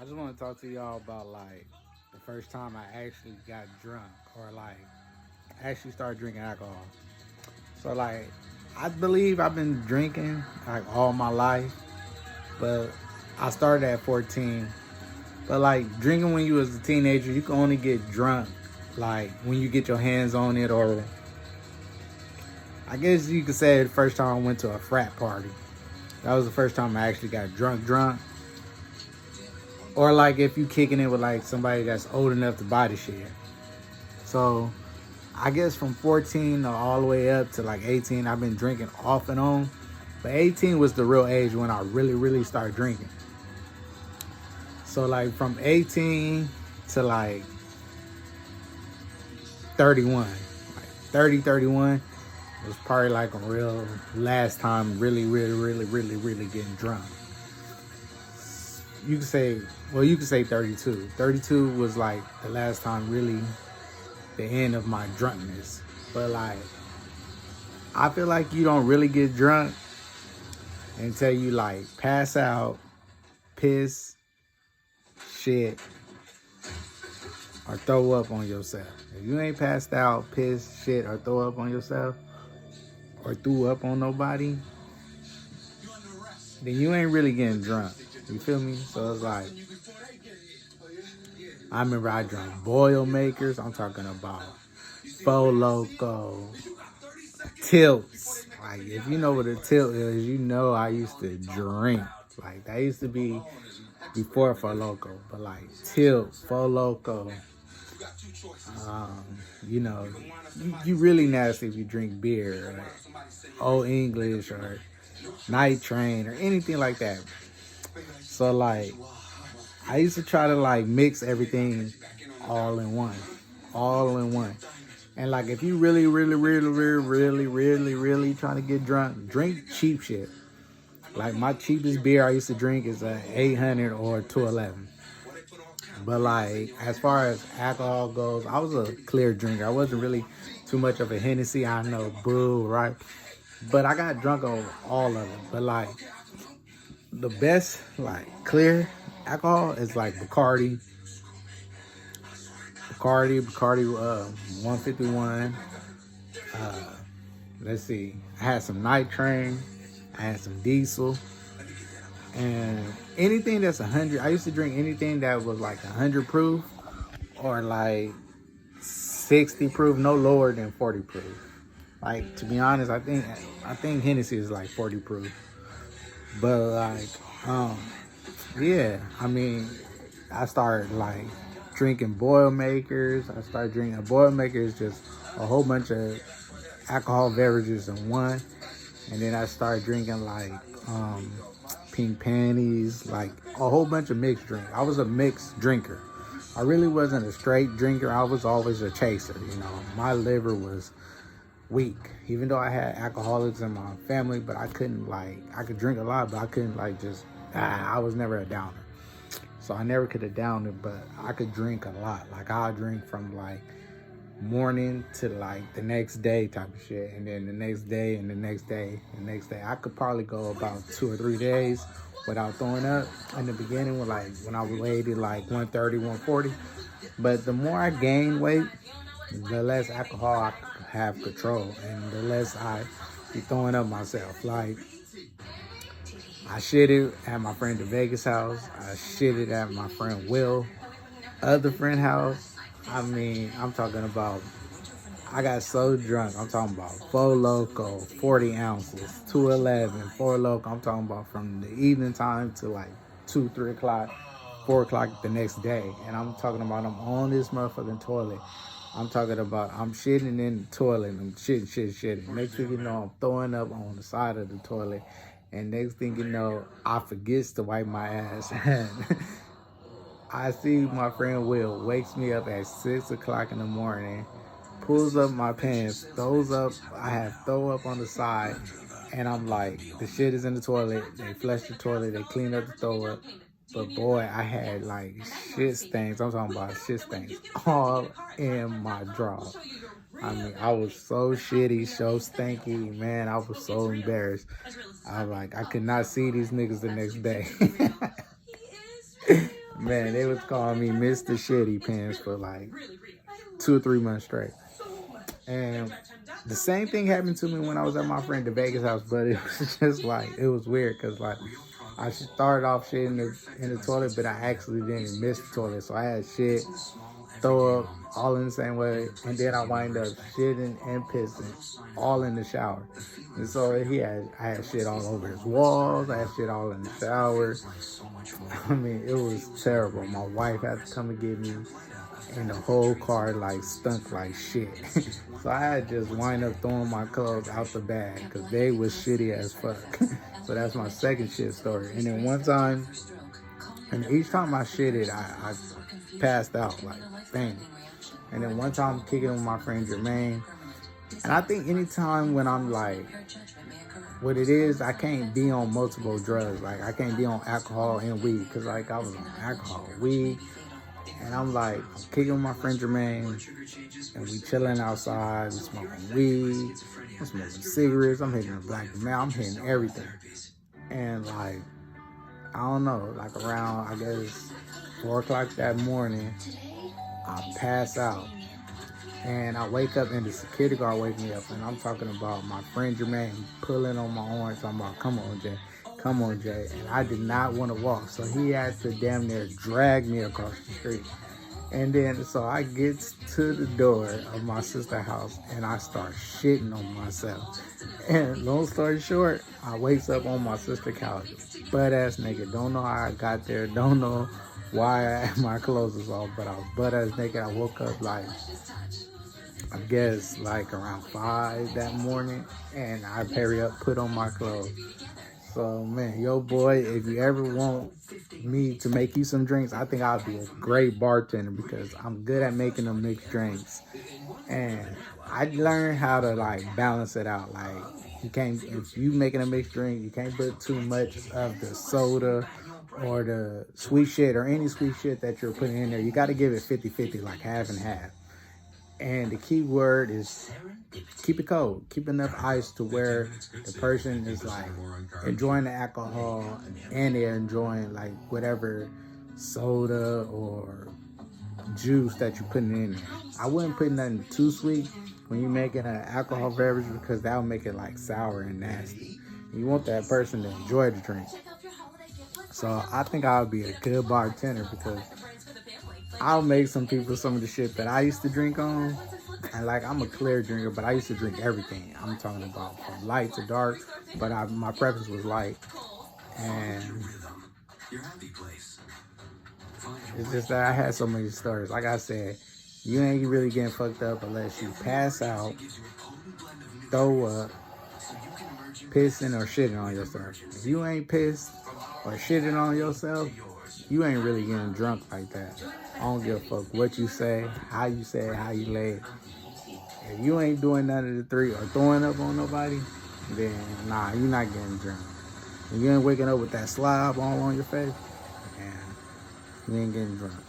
I just want to talk to y'all about like the first time I actually got drunk or like actually started drinking alcohol. So like I believe I've been drinking like all my life, but I started at 14. But like drinking when you was a teenager, you can only get drunk like when you get your hands on it, or I guess you could say the first time I went to a frat party. That was the first time I actually got drunk. Or like if you kicking it with like somebody that's old enough to buy the shit. So I guess from 14 all the way up to like 18, I've been drinking off and on. But 18 was the real age when I really started drinking. So like from 18 to like 31, like 30, 31 was probably like a real last time really getting drunk. You could say, well, you could say 32. 32 was like the last time really the end of my drunkenness. But like, I feel like you don't really get drunk until you like pass out, piss, shit, or throw up on yourself. If you ain't passed out, piss, shit, or throw up on yourself, or threw up on nobody, then you ain't really getting drunk. You feel me? So it's like, I remember I drank Boilermakers. I'm talking about Four Loco, Tilts. Like, if you know what a tilt is, you know I used to drink. Like, that used to be before Four Loco. But, like, Tilt, Four Loco, um, you know, you really nasty if you drink beer, or Old English, or Night Train, or anything like that. So, like, I used to try to, like, mix everything all in one. All in one. And like if you really trying to get drunk, drink cheap shit. Like my cheapest beer I used to drink is a 800 or 211. But like as far as alcohol goes, I was a clear drinker. I wasn't really too much of a Hennessy. I know, boo, right? But I got drunk on all of them. But like the best like clear alcohol is like Bacardi, 151. Let's see. I had some Night Train. I had some Diesel. And anything that's 100. I used to drink anything that was like 100 proof or like 60 proof, no lower than 40 proof. Like to be honest, I think Hennessy is like 40 proof. But like, um, yeah. I mean, I started like drinking Boilermakers. I started drinking Boilermakers, just a whole bunch of alcohol beverages in one. And then I started drinking like pink panties, like a whole bunch of mixed drink. I was a mixed drinker. I really wasn't a straight drinker. I was always a chaser. You know, my liver was weak. Even though I had alcoholics in my family, but I couldn't like I could drink a lot, but I couldn't like just I was never a downer. So I never could have downed it, but I could drink a lot. Like I'll drink from like morning to like the next day type of shit, and then the next day and the next day and the next day. I could probably go about 2 or 3 days without throwing up. In the beginning, when I weighed like 130, 140. But the more I gained weight, the less alcohol I have control, and the less I be throwing up myself. Like I shitted at my friend the Vegas house. I shitted at my friend Will other friend house. I mean, I'm talking about, I got so drunk. I'm talking about Four Loco, 40 ounces, 211, Four Loco. I'm talking about from the evening time to like 2, 3 o'clock, 4 o'clock the next day. And I'm talking about I'm on this motherfucking toilet. I'm talking about I'm shitting in the toilet. I'm shitting. Next thing you know, I'm throwing up on the side of the toilet. And next thing you know, I forgets to wipe my ass. I see my friend Will wakes me up at 6 o'clock in the morning, pulls up my pants, throws up. I have throw up on the side, and I'm like, the shit is in the toilet. They flush the toilet, they clean up the throw up. But boy, I had like shit stains. I'm talking about shit stains all in my draw. I mean, I was so shitty, so stinky, man. I was so embarrassed. I could not see these niggas the next day. Man, they was calling me Mr. Shitty Pants for like 2 or 3 months straight. And the same thing happened to me when I was at my friend the Vegas house, but it was just like, it was weird because like I started off shit in the toilet, but I actually didn't miss the toilet. So I had shit, throw up, all in the same way, and then I wind up shitting and pissing all in the shower. And so I had shit all over his walls, I had shit all in the shower. I mean, it was terrible. My wife had to come and get me, and the whole car like stunk like shit. So I had just wind up throwing my clothes out the bag because they was shitty as fuck. So that's my second shit story. And then one time, and each time I shitted, I passed out like bang. And then one time I'm kicking with my friend Jermaine. And I think anytime when I'm like, what it is, I can't be on multiple drugs. Like I can't be on alcohol and weed because like I was on alcohol, weed. And I'm like, I'm kicking with my friend Jermaine, and we chilling outside, we smoking weed, I'm smoking cigarettes, I'm hitting the black man, I'm hitting everything. And like, I don't know, like around, I guess, 4 o'clock that morning, I pass out. And I wake up and the security guard wake me up, and I'm talking about my friend Jermaine pulling on my arm, talking about, come on, Jay. Come on, Jay. And I did not want to walk, so he had to damn near drag me across the street. And then, so I get to the door of my sister's house, and I start shitting on myself. And long story short, I wakes up on my sister's couch, butt-ass naked. Don't know how I got there. Don't know why my clothes was off, but I was butt-ass naked. I woke up like, I guess, like around 5 that morning, and I hurry up, put on my clothes. So, man, yo, boy, if you ever want me to make you some drinks, I think I'll be a great bartender because I'm good at making them mixed drinks. And I learned how to, like, balance it out. Like, you can't, if you making a mixed drink, you can't put too much of the soda or the sweet shit or any sweet shit that you're putting in there. You got to give it 50-50, like half and half. And the key word is keep it cold. Keep enough ice to where the person is like enjoying the alcohol and they're enjoying like whatever soda or juice that you're putting in there. I wouldn't put nothing too sweet when you're making an alcohol beverage because that'll make it like sour and nasty. You want that person to enjoy the drink. So I think I'll be a good bartender because I'll make some people some of the shit that I used to drink on. And like, I'm a clear drinker, but I used to drink everything. I'm talking about from light to dark, but my preference was light. And it's just that I had so many stories. Like I said, you ain't really getting fucked up unless you pass out, throw up, pissing or shitting on yourself. If you ain't pissed or shitting on yourself, you ain't really getting drunk like that. I don't give a fuck what you say, how you say it, how you lay it. If you ain't doing none of the three or throwing up on nobody, then nah, you're not getting drunk. If you ain't waking up with that slob all on your face, and you ain't getting drunk.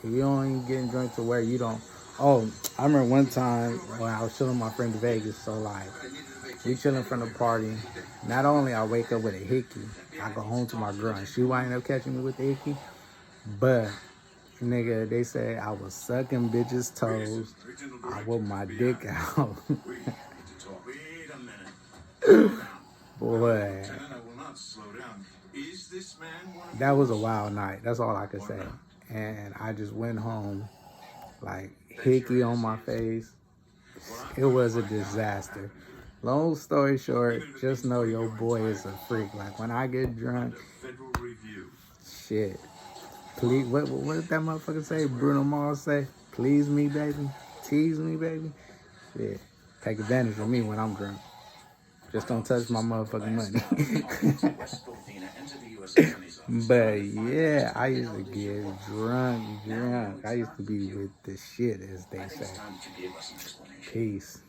If you ain't getting drunk to where you don't. Oh, I remember one time when I was chilling with my friend in Vegas, so like, we chilling from the party. Not only I wake up with a hickey, I go home to my girl and she wind up catching me with the hickey, but nigga, they say I was sucking bitches' toes. I whipped my dick out. Boy, that was a wild night. That's all I could say. And I just went home, like, hickey on my face. It was a disaster. Long story short, just know your boy is a freak. Like, when I get drunk, shit. Please, what did that motherfucker say? Bruno Mars say, please me, baby. Tease me, baby. Yeah. Take advantage of me when I'm drunk. Just don't touch my motherfucking money. But yeah, I used to get drunk. I used to be with the shit, as they say. Peace.